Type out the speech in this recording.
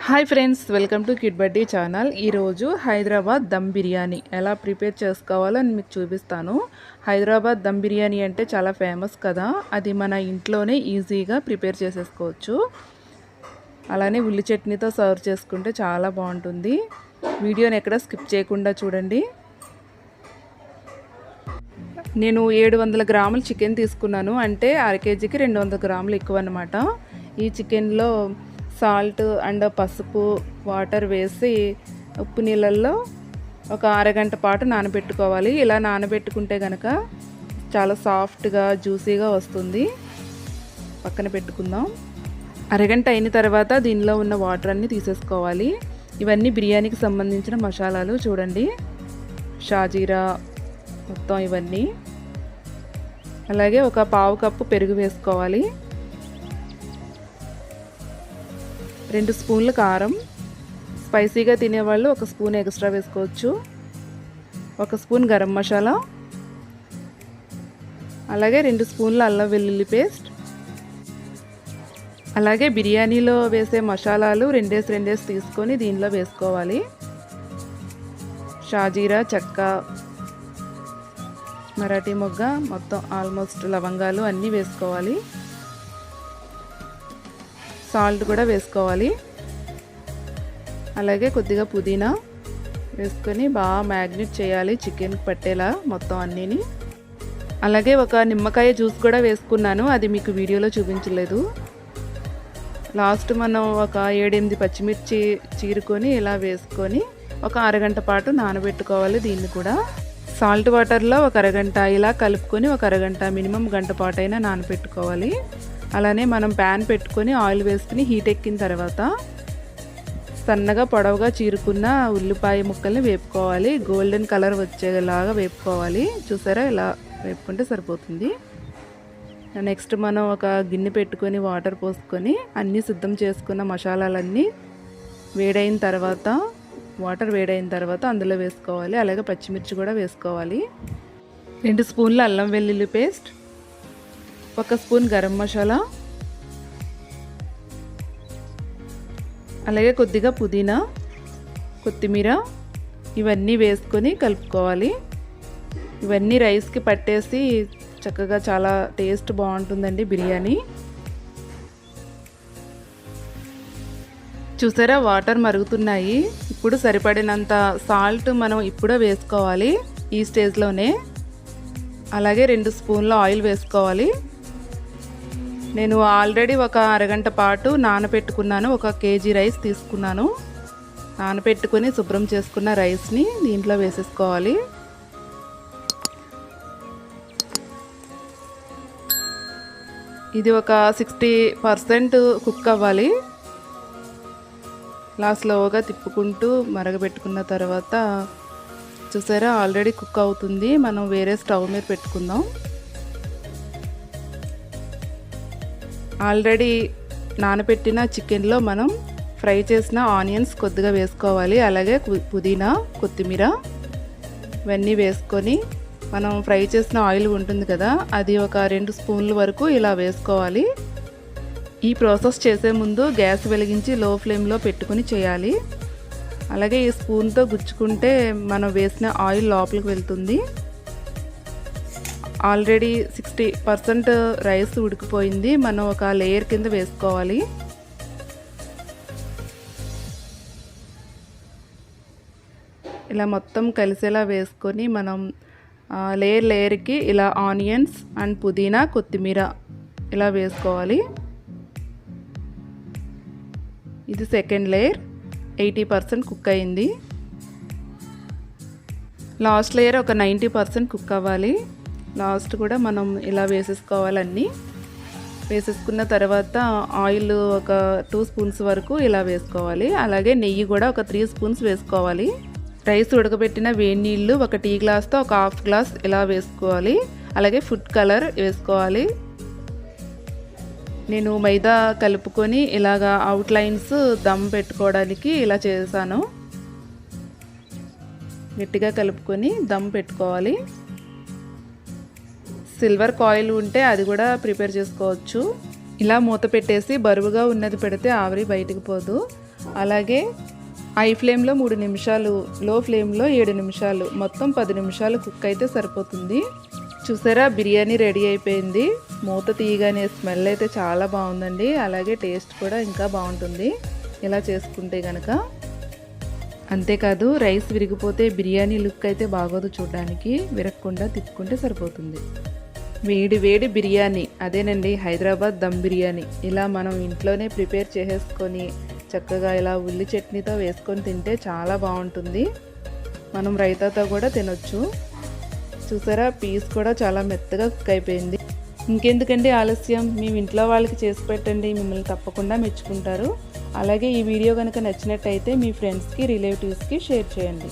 Hi friends, welcome to kid బడ్డీ channel. ఈరోజు హైదరాబాద్ దమ్ బిర్యానీ ఎలా ప్రిపేర్ చేసుకోవాలో అని మీకు చూపిస్తాను. హైదరాబాద్ దమ్ బిర్యానీ అంటే చాలా ఫేమస్ కదా, అది మన ఇంట్లోనే ఈజీగా ప్రిపేర్ చేసేసుకోవచ్చు. అలానే ఉల్లి చట్నీతో సర్వ్ చేసుకుంటే చాలా బాగుంటుంది. వీడియోని ఎక్కడ స్కిప్ చేయకుండా చూడండి. నేను 700 గ్రాముల చికెన్ తీసుకున్నాను, అంటే అర కేజీకి 200 గ్రాములు ఎక్కువ అన్నమాట. ఈ చికెన్లో సాల్ట్ అండ్ పసుపు వాటర్ వేసి ఉప్పు నీళ్ళల్లో ఒక అరగంట పాటు నానబెట్టుకోవాలి. ఇలా నానబెట్టుకుంటే కనుక చాలా సాఫ్ట్గా జ్యూసీగా వస్తుంది. పక్కన పెట్టుకుందాం. అరగంట అయిన తర్వాత దీనిలో ఉన్న వాటర్ అన్నీ తీసేసుకోవాలి. ఇవన్నీ బిర్యానీకి సంబంధించిన మసాలాలు చూడండి. షాజీరా మొత్తం ఇవన్నీ, అలాగే ఒక పావు కప్పు పెరుగు వేసుకోవాలి. 2 స్పూన్లు కారం, స్పైసీగా తినేవాళ్ళు 1 స్పూన్ ఎక్స్ట్రా వేసుకోవచ్చు. 1 స్పూన్ గరం మసాలా, అలాగే 2 స్పూన్ల అల్లం వెల్లుల్లి పేస్ట్, అలాగే బిర్యానీలో వేసే మసాలాలు 2 తీసుకొని దీనిలో వేసుకోవాలి. షాజీరా, చెక్క, మరాఠీ మొగ్గ, మొత్తం ఆల్మోస్ట్ లవంగాలు అన్నీ వేసుకోవాలి. సాల్ట్ కూడా వేసుకోవాలి. అలాగే కొద్దిగా పుదీనా వేసుకొని బాగా మ్యాగ్నేట్ చేయాలి చికెన్కి పట్టేలా మొత్తం అన్నీని. అలాగే ఒక నిమ్మకాయ జ్యూస్ కూడా వేసుకున్నాను, అది మీకు వీడియోలో చూపించలేదు. లాస్ట్ మనం ఒక 7-8 పచ్చిమిర్చి చీరుకొని ఇలా వేసుకొని ఒక అరగంట పాటు నానబెట్టుకోవాలి. దీన్ని కూడా సాల్ట్ వాటర్లో ఒక అరగంట ఇలా కలుపుకొని ఒక అరగంట మినిమం గంట పాటైనా నానబెట్టుకోవాలి. అలానే మనం ప్యాన్ పెట్టుకొని ఆయిల్ వేసుకుని హీట్ ఎక్కిన తర్వాత సన్నగా పొడవుగా చీరుకున్న ఉల్లిపాయ ముక్కల్ని వేపుకోవాలి. గోల్డెన్ కలర్ వచ్చేలాగా వేపుకోవాలి. చూసారా, ఇలా వేపుకుంటే సరిపోతుంది. నెక్స్ట్ మనం ఒక గిన్నె పెట్టుకొని వాటర్ పోసుకొని అన్నీ సిద్ధం చేసుకున్న మసాలాలన్నీ వాటర్ వేడైన తర్వాత అందులో వేసుకోవాలి. అలాగే పచ్చిమిర్చి కూడా వేసుకోవాలి. 2 స్పూన్ల అల్లం వెల్లుల్లి పేస్ట్, 1 స్పూన్ గరం మసాలా, అలాగే కొద్దిగా పుదీనా, కొత్తిమీర ఇవన్నీ వేసుకొని కలుపుకోవాలి. ఇవన్నీ రైస్కి పట్టేసి చక్కగా చాలా టేస్ట్ బాగుంటుందండి బిర్యానీ. చూసారా, వాటర్ మరుగుతున్నాయి. ఇప్పుడు సరిపడినంత సాల్ట్ మనం ఇప్పుడే వేసుకోవాలి ఈ స్టేజ్లోనే. అలాగే 2 స్పూన్ల ఆయిల్ వేసుకోవాలి. నేను ఆల్రెడీ ఒక అరగంట పాటు నానబెట్టుకున్నాను. 1 కేజీ రైస్ తీసుకున్నాను. నానబెట్టుకొని శుభ్రం చేసుకున్న రైస్ని దీంట్లో వేసేసుకోవాలి. ఇది ఒక 60% కుక్ అవ్వాలి. ఇలా స్లోగా తిప్పుకుంటూ మరగబెట్టుకున్న తర్వాత చూసారా, ఆల్రెడీ కుక్ అవుతుంది. మనం వేరే స్టవ్ మీద పెట్టుకుందాం. ఆల్రెడీ నానబెట్టిన చికెన్లో మనం ఫ్రై చేసిన ఆనియన్స్ కొద్దిగా వేసుకోవాలి. అలాగే పుదీనా, కొత్తిమీర ఇవన్నీ వేసుకొని మనం ఫ్రై చేసిన ఆయిల్ ఉంటుంది కదా, అది ఒక 2 స్పూన్ల వరకు ఇలా వేసుకోవాలి. ఈ ప్రాసెస్ చేసే ముందు గ్యాస్ వెలిగించి లో ఫ్లేమ్లో పెట్టుకుని చేయాలి. అలాగే ఈ స్పూన్తో గుచ్చుకుంటే మనం వేసిన ఆయిల్ లోపలికి వెళ్తుంది. ఆల్రెడీ 60% రైస్ ఉడికిపోయింది. మనం ఒక లేయర్ కింద వేసుకోవాలి. ఇలా మొత్తం కలిసేలా వేసుకొని మనం లేయర్కి ఇలా ఆనియన్స్ అండ్ పుదీనా, కొత్తిమీర ఇలా వేసుకోవాలి. ఇది సెకండ్ లేయర్, 80% కుక్ అయింది. లాస్ట్ లేయర్ ఒక 90% కుక్ అవ్వాలి. లాస్ట్ కూడా మనం ఇలా వేసేసుకోవాలన్నీ. వేసేసుకున్న తర్వాత ఆయిల్ ఒక 2 స్పూన్స్ వరకు ఇలా వేసుకోవాలి. అలాగే నెయ్యి కూడా ఒక 3 స్పూన్స్ వేసుకోవాలి. రైస్ ఉడకబెట్టిన వేడి నీళ్ళు 1 టీ గ్లాస్తో ఒక హాఫ్ గ్లాస్ ఇలా వేసుకోవాలి. అలాగే ఫుడ్ కలర్ వేసుకోవాలి. నేను మైదా కలుపుకొని ఇలాగా అవుట్లైన్స్ దమ్ పెట్టుకోవడానికి ఇలా చేశాను. గట్టిగా కలుపుకొని దమ్ పెట్టుకోవాలి. సిల్వర్ కాయిల్ ఉంటే అది కూడా ప్రిపేర్ చేసుకోవచ్చు. ఇలా మూత పెట్టేసి బరువుగా ఉన్నది పెడితే ఆవిరి బయటికి పోదు. అలాగే హై ఫ్లేమ్లో 3 నిమిషాలు, లో ఫ్లేమ్లో 7 నిమిషాలు, మొత్తం 10 నిమిషాలు కుక్ అయితే సరిపోతుంది. చూసారా, బిర్యానీ రెడీ అయిపోయింది. మూత తీయగానే స్మెల్ అయితే చాలా బాగుందండి. అలాగే టేస్ట్ కూడా ఇంకా బాగుంటుంది ఇలా చేసుకుంటే కనుక. అంతేకాదు రైస్ విరిగిపోతే బిర్యానీ లుక్ అయితే బాగోదు, చూడడానికి విరగకుండా తిప్పుకుంటే సరిపోతుంది. వేడి వేడి బిర్యానీ, అదేనండి హైదరాబాద్ దమ్ బిర్యానీ. ఇలా మనం ఇంట్లోనే ప్రిపేర్ చేసేసుకొని చక్కగా ఇలా ఉల్లి చట్నీతో వేసుకొని తింటే చాలా బాగుంటుంది. మనం రైతాతో కూడా తినొచ్చు. చూసారా, పీస్ కూడా చాలా మెత్తగా కుక్ అయిపోయింది. ఇంకెందుకండి ఆలస్యం, మీ ఇంట్లో వాళ్ళకి చేసి పెట్టండి, మిమ్మల్ని తప్పకుండా మెచ్చుకుంటారు. అలాగే ఈ వీడియో కనుక నచ్చినట్టయితే మీ ఫ్రెండ్స్కి, రిలేటివ్స్కి షేర్ చేయండి.